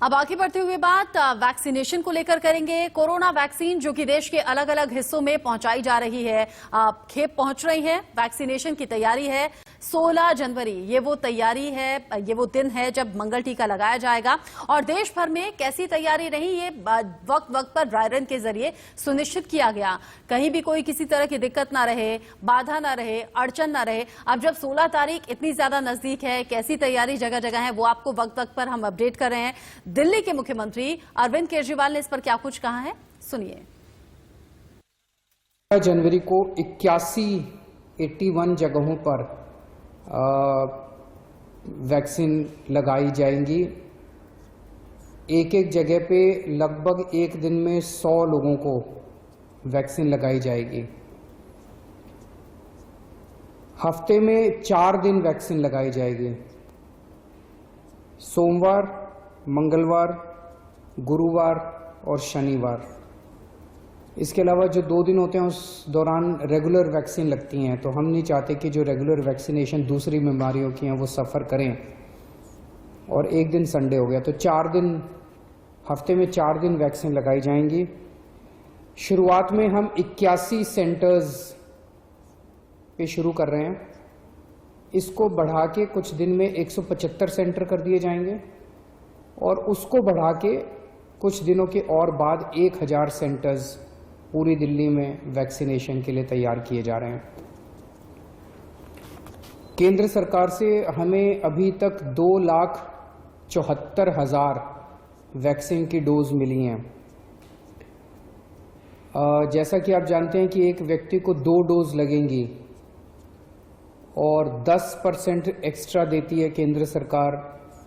अब आगे बढ़ते हुए बात वैक्सीनेशन को लेकर करेंगे। कोरोना वैक्सीन जो कि देश के अलग अलग हिस्सों में पहुंचाई जा रही है, खेप पहुंच रही है। वैक्सीनेशन की तैयारी है। 16 जनवरी ये वो तैयारी है, ये वो दिन है जब मंगल टीका लगाया जाएगा। और देश भर में कैसी तैयारी रही, ये वक्त वक्त पर ड्राई रन के जरिए सुनिश्चित किया गया। कहीं भी कोई किसी तरह की दिक्कत ना रहे, बाधा ना रहे, अड़चन ना रहे। अब जब 16 तारीख इतनी ज्यादा नजदीक है, कैसी तैयारी जगह जगह है, वो आपको वक्त वक्त पर हम अपडेट कर रहे हैं। दिल्ली के मुख्यमंत्री अरविंद केजरीवाल ने इस पर क्या कुछ कहा है, सुनिए। जनवरी को 81 जगहों पर वैक्सीन लगाई जाएंगी। एक एक जगह पे लगभग एक दिन में 100 लोगों को वैक्सीन लगाई जाएगी। हफ्ते में 4 दिन वैक्सीन लगाई जाएगी। सोमवार, मंगलवार, गुरुवार और शनिवार। इसके अलावा जो 2 दिन होते हैं उस दौरान रेगुलर वैक्सीन लगती हैं, तो हम नहीं चाहते कि जो रेगुलर वैक्सीनेशन दूसरी बीमारियों की हैं वो सफ़र करें। और एक दिन संडे हो गया, तो 4 दिन, हफ्ते में 4 दिन वैक्सीन लगाई जाएंगी। शुरुआत में हम 81 सेंटर्स पे शुरू कर रहे हैं। इसको बढ़ा के कुछ दिन में 175 सेंटर कर दिए जाएंगे और उसको बढ़ा के कुछ दिनों के और बाद 1000 सेंटर्स पूरी दिल्ली में वैक्सीनेशन के लिए तैयार किए जा रहे हैं। केंद्र सरकार से हमें अभी तक 2,74,000 वैक्सीन की डोज मिली हैं। जैसा कि आप जानते हैं कि एक व्यक्ति को 2 डोज लगेंगी और 10% एक्स्ट्रा देती है केंद्र सरकार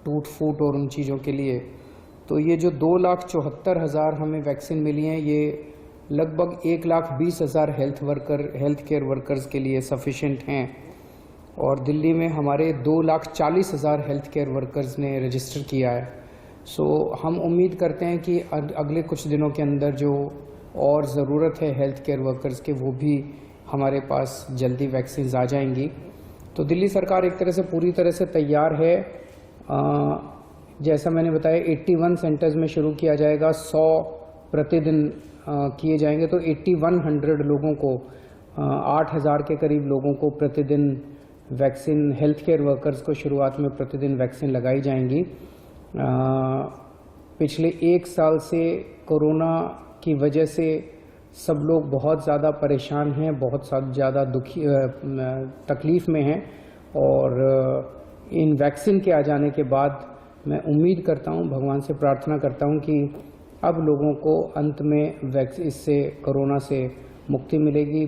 टूट फूट और उन चीज़ों के लिए। तो ये जो 2,74,000 हमें वैक्सीन मिली हैं, ये लगभग 1,20,000 हेल्थ केयर वर्कर्स के लिए सफिशिएंट हैं। और दिल्ली में हमारे 2,40,000 हेल्थ केयर वर्कर्स ने रजिस्टर किया है। सो हम उम्मीद करते हैं कि अगले कुछ दिनों के अंदर जो और ज़रूरत है हेल्थ केयर वर्कर्स के, वो भी हमारे पास जल्दी वैक्सीन आ जाएंगी। तो दिल्ली सरकार एक तरह से पूरी तरह से तैयार है। जैसा मैंने बताया 81 सेंटर्स में शुरू किया जाएगा, 100 प्रतिदिन किए जाएंगे। तो 8100 लोगों को, 8000 के करीब लोगों को प्रतिदिन वैक्सीन, हेल्थ केयर वर्कर्स को शुरुआत में प्रतिदिन वैक्सीन लगाई जाएंगी। पिछले 1 साल से कोरोना की वजह से सब लोग बहुत ज़्यादा परेशान हैं, बहुत ज़्यादा दुखी, तकलीफ़ में हैं। और इन वैक्सीन के आ जाने के बाद मैं उम्मीद करता हूं, भगवान से प्रार्थना करता हूं कि अब लोगों को अंत में इससे, कोरोना से मुक्ति मिलेगी।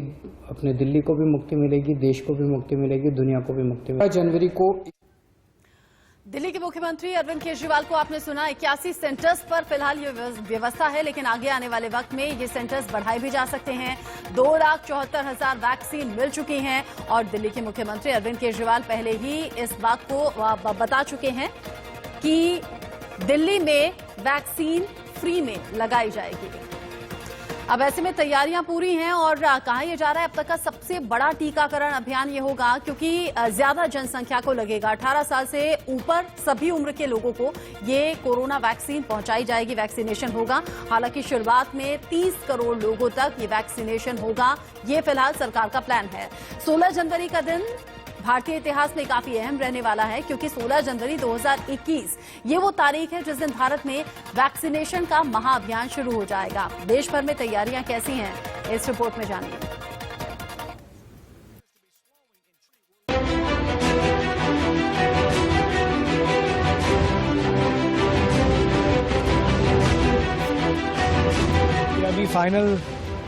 अपने दिल्ली को भी मुक्ति मिलेगी, देश को भी मुक्ति मिलेगी, दुनिया को भी मुक्ति मिलेगी। जनवरी को दिल्ली के मुख्यमंत्री अरविंद केजरीवाल को आपने सुना। 81 सेंटर्स पर फिलहाल ये व्यवस्था है, लेकिन आगे आने वाले वक्त में ये सेंटर्स बढ़ाए भी जा सकते हैं। 2,74,000 वैक्सीन मिल चुकी हैं और दिल्ली के मुख्यमंत्री अरविंद केजरीवाल पहले ही इस बात को बता चुके हैं कि दिल्ली में वैक्सीन फ्री में लगाई जाएगी। अब ऐसे में तैयारियां पूरी हैं और कहा यह जा रहा है अब तक का सबसे बड़ा टीकाकरण अभियान ये होगा, क्योंकि ज्यादा जनसंख्या को लगेगा। 18 साल से ऊपर सभी उम्र के लोगों को ये कोरोना वैक्सीन पहुंचाई जाएगी, वैक्सीनेशन होगा। हालांकि शुरुआत में 30 करोड़ लोगों तक ये वैक्सीनेशन होगा, ये फिलहाल सरकार का प्लान है। 16 जनवरी का दिन भारतीय इतिहास में काफी अहम रहने वाला है, क्योंकि 16 जनवरी 2021 ये वो तारीख है जिस दिन भारत में वैक्सीनेशन का महाअभियान शुरू हो जाएगा। देश भर में तैयारियां कैसी हैं, इस रिपोर्ट में जानिए। अभी फाइनल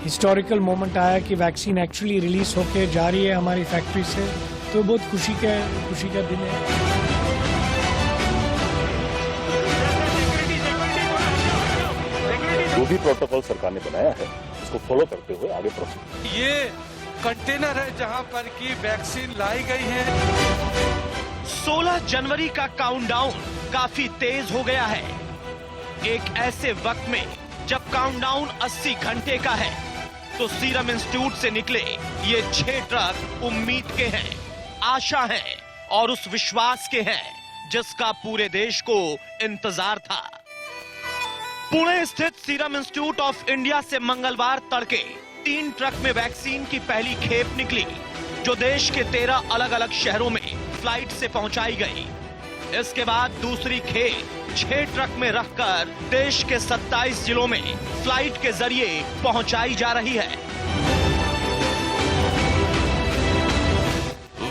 हिस्टोरिकल मोमेंट आया कि वैक्सीन एक्चुअली रिलीज होके जा रही है हमारी फैक्ट्री से, तो बहुत खुशी का दिन है। जो भी प्रोटोकॉल सरकार ने बनाया है उसको फॉलो करते हुए आगे प्रोसीड। ये कंटेनर है जहां पर की वैक्सीन लाई गई है। 16 जनवरी का काउंटडाउन काफी तेज हो गया है। एक ऐसे वक्त में जब काउंटडाउन 80 घंटे का है, तो सीरम इंस्टीट्यूट से निकले ये 6 ट्रक उम्मीद के हैं, आशा है और उस विश्वास के हैं जिसका पूरे देश को इंतजार था। पुणे स्थित सीरम इंस्टीट्यूट ऑफ इंडिया से मंगलवार तड़के 3 ट्रक में वैक्सीन की पहली खेप निकली, जो देश के 13 अलग अलग शहरों में फ्लाइट से पहुंचाई गई। इसके बाद दूसरी खेप 6 ट्रक में रखकर देश के 27 जिलों में फ्लाइट के जरिए पहुंचाई जा रही है।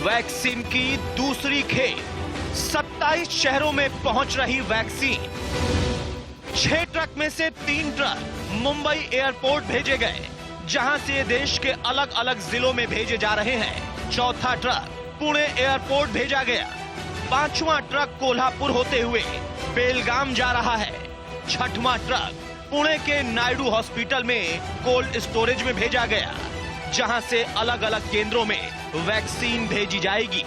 वैक्सीन की दूसरी खेप 27 शहरों में पहुंच रही वैक्सीन। 6 ट्रक में से 3 ट्रक मुंबई एयरपोर्ट भेजे गए, जहां से देश के अलग अलग जिलों में भेजे जा रहे हैं। चौथा ट्रक पुणे एयरपोर्ट भेजा गया। 5वां ट्रक कोल्हापुर होते हुए बेलगाम जा रहा है। 6वां ट्रक पुणे के नायडू हॉस्पिटल में कोल्ड स्टोरेज में भेजा गया, जहां से अलग अलग केंद्रों में वैक्सीन भेजी जाएगी।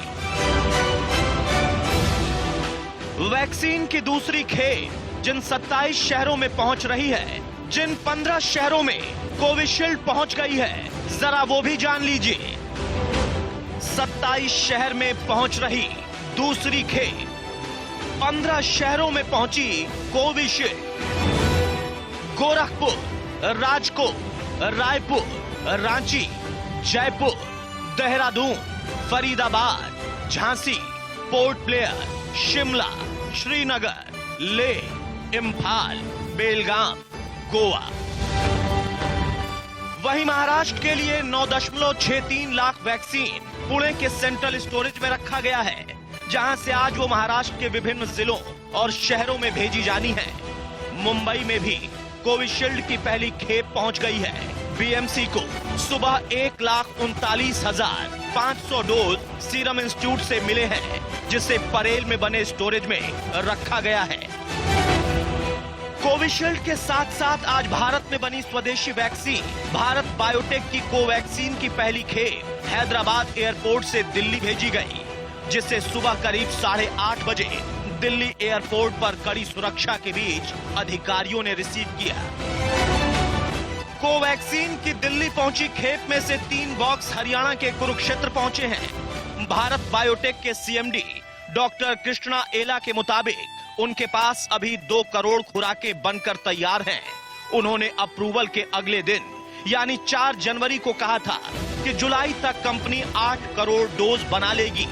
वैक्सीन की दूसरी खेप जिन 27 शहरों में पहुंच रही है, जिन 15 शहरों में कोविशील्ड पहुंच गई है, जरा वो भी जान लीजिए। 27 शहर में पहुंच रही दूसरी खेप 15 शहरों में पहुंची कोविशील्ड। गोरखपुर, राजकोट, रायपुर, रांची, जयपुर, देहरादून, फरीदाबाद, झांसी, पोर्ट ब्लेयर, शिमला, श्रीनगर, लेह, इम्फाल, बेलगाम, गोवा। वहीं महाराष्ट्र के लिए 9.63 लाख वैक्सीन पुणे के सेंट्रल स्टोरेज में रखा गया है, जहां से आज वो महाराष्ट्र के विभिन्न जिलों और शहरों में भेजी जानी है। मुंबई में भी कोविशील्ड की पहली खेप पहुंच गई है। बीएमसी को सुबह 1,39,500 डोज सीरम इंस्टीट्यूट से मिले हैं, जिसे परेल में बने स्टोरेज में रखा गया है। कोविशील्ड के साथ साथ आज भारत में बनी स्वदेशी वैक्सीन भारत बायोटेक की कोवैक्सीन की पहली खेप हैदराबाद एयरपोर्ट से दिल्ली भेजी गई, जिसे सुबह करीब 8:30 बजे दिल्ली एयरपोर्ट पर कड़ी सुरक्षा के बीच अधिकारियों ने रिसीव किया। कोवैक्सीन की दिल्ली पहुंची खेप में से 3 बॉक्स हरियाणा के कुरुक्षेत्र पहुंचे हैं। भारत बायोटेक के सीएमडी डॉक्टर कृष्णा एला के मुताबिक उनके पास अभी 2 करोड़ खुराकें बनकर तैयार हैं। उन्होंने अप्रूवल के अगले दिन यानी 4 जनवरी को कहा था कि जुलाई तक कंपनी 8 करोड़ डोज बना लेगी।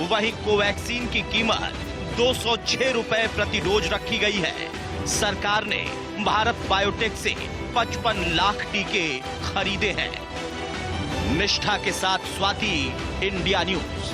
वहीं कोवैक्सीन की कीमत 206 रुपए प्रति डोज रखी गई है। सरकार ने भारत बायोटेक से 55 लाख टीके खरीदे हैं। निष्ठा के साथ स्वाति, इंडिया न्यूज।